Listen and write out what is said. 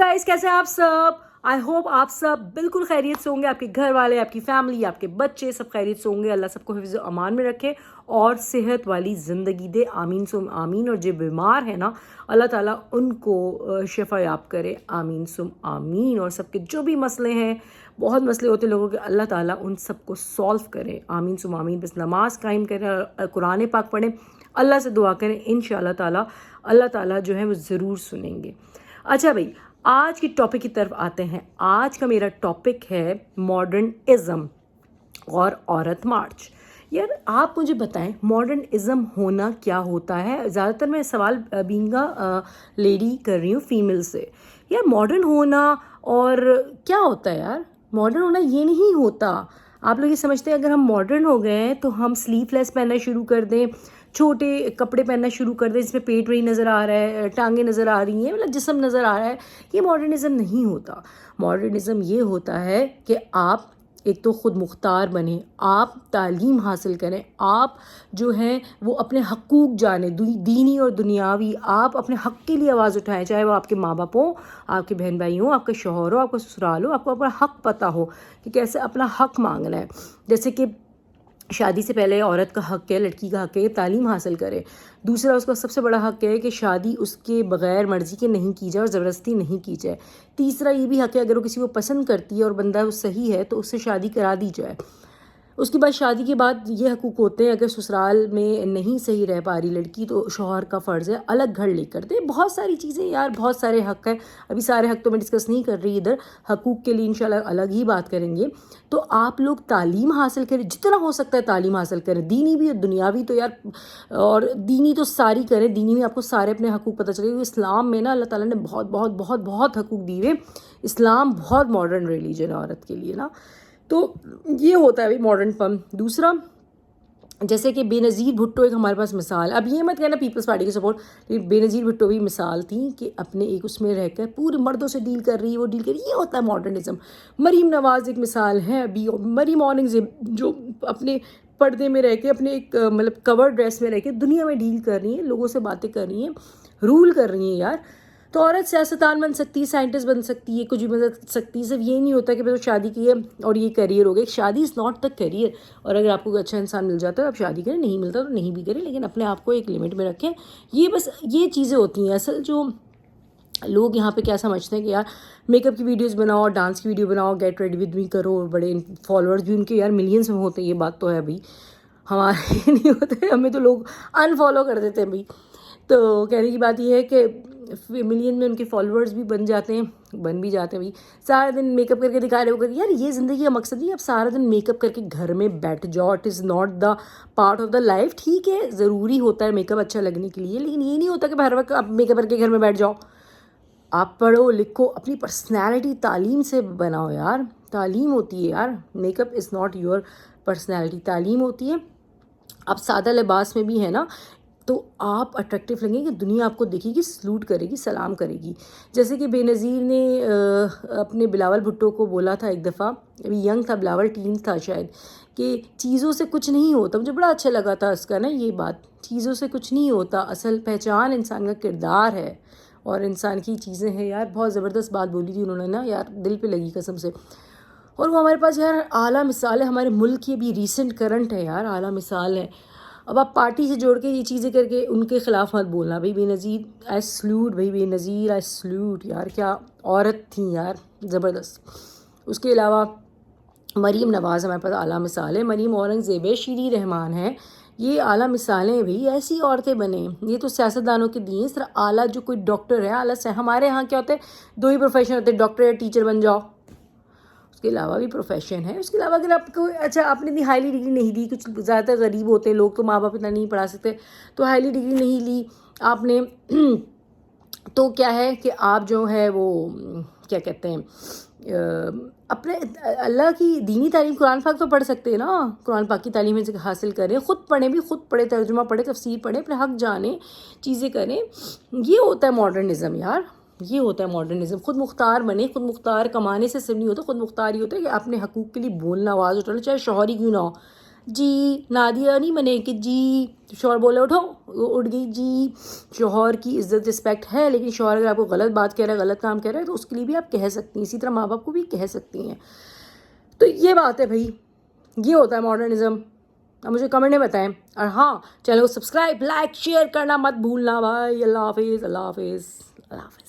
Guys, कैसे हैं आप सब? आई होप आप सब बिल्कुल खैरियत से होंगे. आपके घर वाले, आपकी फैमिली, आपके बच्चे सब खैरियत से होंगे. अल्लाह सबको हिफ्ज़ अमान में रखे और सेहत वाली ज़िंदगी दे. आमीन सुम आमीन. और जो बीमार है ना, अल्लाह ताला उनको शिफा याब करे. आमीन सुम आमीन. और सबके जो भी मसले हैं, बहुत मसले होते लोगों के, अल्लाह ताला उन सबको सॉल्व करे. आमीन सुम आमीन. बस नमाज कायम करें, कुरान पाक पढ़ें, अल्लाह से दुआ करें. इंशाअल्लाह ताला अल्लाह ताला जो है वो ज़रूर सुनेंगे. अच्छा भाई, आज की टॉपिक की तरफ आते हैं. आज का मेरा टॉपिक है मॉडर्निज़म और औरत मार्च. यार आप मुझे बताएं, मॉडर्निज़म होना क्या होता है? ज़्यादातर मैं सवाल बीइंग लेडी कर रही हूँ, फीमेल से. यार मॉडर्न होना और क्या होता है यार? मॉडर्न होना ये नहीं होता. आप लोग ये समझते हैं अगर हम मॉडर्न हो गए हैं तो हम स्लीवलेस पहनना शुरू कर दें, छोटे कपड़े पहनना शुरू कर दें जिसमें पेट वही नज़र आ रहा है, टांगें नज़र आ रही हैं, मतलब जिस्म नज़र आ रहा है. ये मॉडर्निज़म नहीं होता. मॉडर्निज़म ये होता है कि आप एक तो ख़ुद मुख्तार बने, आप तालीम हासिल करें, आप जो हैं वो अपने हकूक़ जाने, दीनी और दुनियावी. आप अपने हक़ के लिए आवाज़ उठाएं, चाहे वो आपके माँ बाप हो, आपके बहन भाई हो, आपका शौहर हो, आपका ससुराल हो. आपको अपना हक़ पता हो कि कैसे अपना हक़ मांगना है. जैसे कि शादी से पहले औरत का हक़ है, लड़की का हक़ है तालीम हासिल करे. दूसरा, उसका सबसे बड़ा हक़ है कि शादी उसके बग़ैर मर्ज़ी के नहीं की जाए और ज़बरदस्ती नहीं की जाए. तीसरा ये भी हक़ है, अगर वो किसी को पसंद करती है और बंदा वो सही है तो उससे शादी करा दी जाए. उसके बाद शादी के बाद ये हकूक़ होते हैं, अगर ससुराल में नहीं सही रह पा रही लड़की तो शौहर का फ़र्ज़ है अलग घर लेकर दे. बहुत सारी चीज़ें यार, बहुत सारे हक़ हैं. अभी सारे हक़ तो मैं डिस्कस नहीं कर रही इधर. हकूक़ के लिए इंशाल्लाह अलग ही बात करेंगे. तो आप लोग तालीम हासिल करें, जितना हो सकता है तालीम हासिल करें, दीनी भी और दुनियावी तो यार. और दीनी तो सारी करें, दीनी में आपको सारे अपने हकूक़ पता चले. इस्लाम में ना अल्लाह ताला ने बहुत बहुत बहुत बहुत हकूक़ दिए हुए. इस्लाम बहुत मॉडर्न रिलीजन है औरत के लिए ना. तो ये होता है भाई मॉडर्न पम. दूसरा, जैसे कि बेनज़ीर भुट्टो एक हमारे पास मिसाल. अब ये मत कहना पीपल्स पार्टी की सपोर्ट, लेकिन बेनज़ीर भुट्टो भी मिसाल थी कि अपने एक उसमें रहकर पूरे मर्दों से डील कर रही है, वो डील कर रही है. ये होता है मॉडर्निज़म. मरीम नवाज़ एक मिसाल है. अभी मरीम ऑरेंगज़ेब जो अपने पर्दे में रह के, अपने एक मतलब कवर ड्रेस में रह के दुनिया में डील कर रही हैं, लोगों से बातें कर रही हैं, रूल कर रही हैं यार. तो औरत सियासतदान बन सकती है, साइंटिस्ट बन सकती है, कुछ भी बन सकती है. सिर्फ ये नहीं होता कि बस शादी की है और ये करियर हो गया. शादी इज़ नॉट द करियर. और अगर आपको कोई अच्छा इंसान मिल जाता है, आप शादी करें, नहीं मिलता तो नहीं भी करें, लेकिन अपने आप को एक लिमिट में रखें. ये बस ये चीज़ें होती हैं. असल जो लोग यहाँ पे क्या समझते हैं कि यार मेकअप की वीडियोस बनाओ, डांस की वीडियो बनाओ, गेट रेडी विद मी करो, बड़े फॉलोअर्स भी उनके यार मिलियंस में होते हैं. ये बात तो है भाई, हमारे नहीं होते, हमें तो लोग अनफॉलो कर देते हैं भाई. तो कहने की बात यह है कि मिलियन में उनके फॉलोअर्स भी बन जाते हैं, बन भी जाते हैं भाई. सारा दिन मेकअप करके दिखा रहे हो कर, यार ये ज़िंदगी का मकसद नहीं. अब सारा दिन मेकअप करके घर में बैठ जाओ, it is not the part of the life. ठीक है, ज़रूरी होता है मेकअप अच्छा लगने के लिए, लेकिन ये नहीं होता कि हर वक्त आप मेकअप करके घर में बैठ जाओ. आप पढ़ो लिखो, अपनी पर्सनैलिटी तालीम से बनाओ यार. तालीम होती है यार, makeup is not your personality, तालीम होती है. आप सादा लिबास में भी है ना तो आप अट्रैक्टिव लगेंगे, दुनिया आपको देखेगी, सलूट करेगी, सलाम करेगी. जैसे कि बेनज़ीर ने अपने बिलावल भुट्टो को बोला था एक दफ़ा, अभी यंग था बिलावल, टीन था शायद, कि चीज़ों से कुछ नहीं होता. मुझे बड़ा अच्छा लगा था उसका ना ये बात. चीज़ों से कुछ नहीं होता, असल पहचान इंसान का किरदार है और इंसान की चीज़ें हैं यार. बहुत ज़बरदस्त बात बोली थी उन्होंने ना यार, दिल पे लगी कसम से. और वो हमारे पास यार आला मिसाल है, हमारे मुल्क की अभी रीसेंट करंट है यार, आला मिसाल है. अब आप पार्टी से जोड़ के ये चीज़ें करके उनके ख़िलाफ़ मत बोलना भाई. बेनज़ीर आई सल्यूट भाई, बेनज़ीर आई सल्यूट यार, क्या औरत थी यार, ज़बरदस्त. उसके अलावा मरीम नवाज़ हमारे पास आला मिसाल है. मरीम औरंगज़ेब है, शीरी रहमान है, ये आला मिसालें भाई. ऐसी औरतें बने. ये तो सियासतदानों के दिए. सिर्फ आला जो कोई डॉक्टर है, आला से हमारे यहाँ क्या होता है, दो ही प्रोफेशन होते हैं, डॉक्टर या टीचर बन जाओ. उसके अलावा भी प्रोफेशन है. उसके अलावा अगर आपको अच्छा, आपने इतनी हाईली डिग्री नहीं ली, कुछ ज़्यादातर गरीब होते हैं लोग तो माँ बाप इतना नहीं पढ़ा सकते, तो हाईली डिग्री नहीं ली आपने तो क्या है कि आप जो है वो क्या कहते हैं, अपने अल्लाह की दीनी तालीम, कुरान पाक तो पढ़ सकते हैं ना. कुरान पाक की तालीम हासिल करें, ख़ुद पढ़ें भी, ख़ुद पढ़े, तर्जुमा पढ़े, तफसीर पढ़ें, अपने हक़ जाने, चीज़ें करें. ये होता है मॉडर्निज़म यार, ये होता है मॉडर्निज़म. ख़ुद मुख्तार बने. ख़ुद मुख्तार कमाने से सिर्फ नहीं होता, ख़ुद मुख्तार ही होता है कि अपने हकूक़ के लिए बोलना, आवाज़ उठाना, चाहे शौहर ही क्यों ना हो. جی نادیہ نہیں بنے کہ جی شوہر بولے اٹھو وہ اٹھ گئی جی. شوہر کی عزت رسپیکٹ ہے, لیکن شوہر اگر آپ کو غلط بات کہہ رہا ہے, غلط کام کہہ رہا ہے, تو اس کے لیے بھی آپ کہہ سکتی ہیں. اسی طرح ماں باپ کو بھی کہہ سکتی ہیں. تو یہ بات ہے بھائی, یہ ہوتا ہے ماڈرنزم. اب مجھے کمنٹ میں بتائیں. اور ہاں چینل کو سبسکرائب لائک شیئر کرنا مت بھولنا بھائی. اللہ حافظ, اللہ حافظ, اللہ حافظ.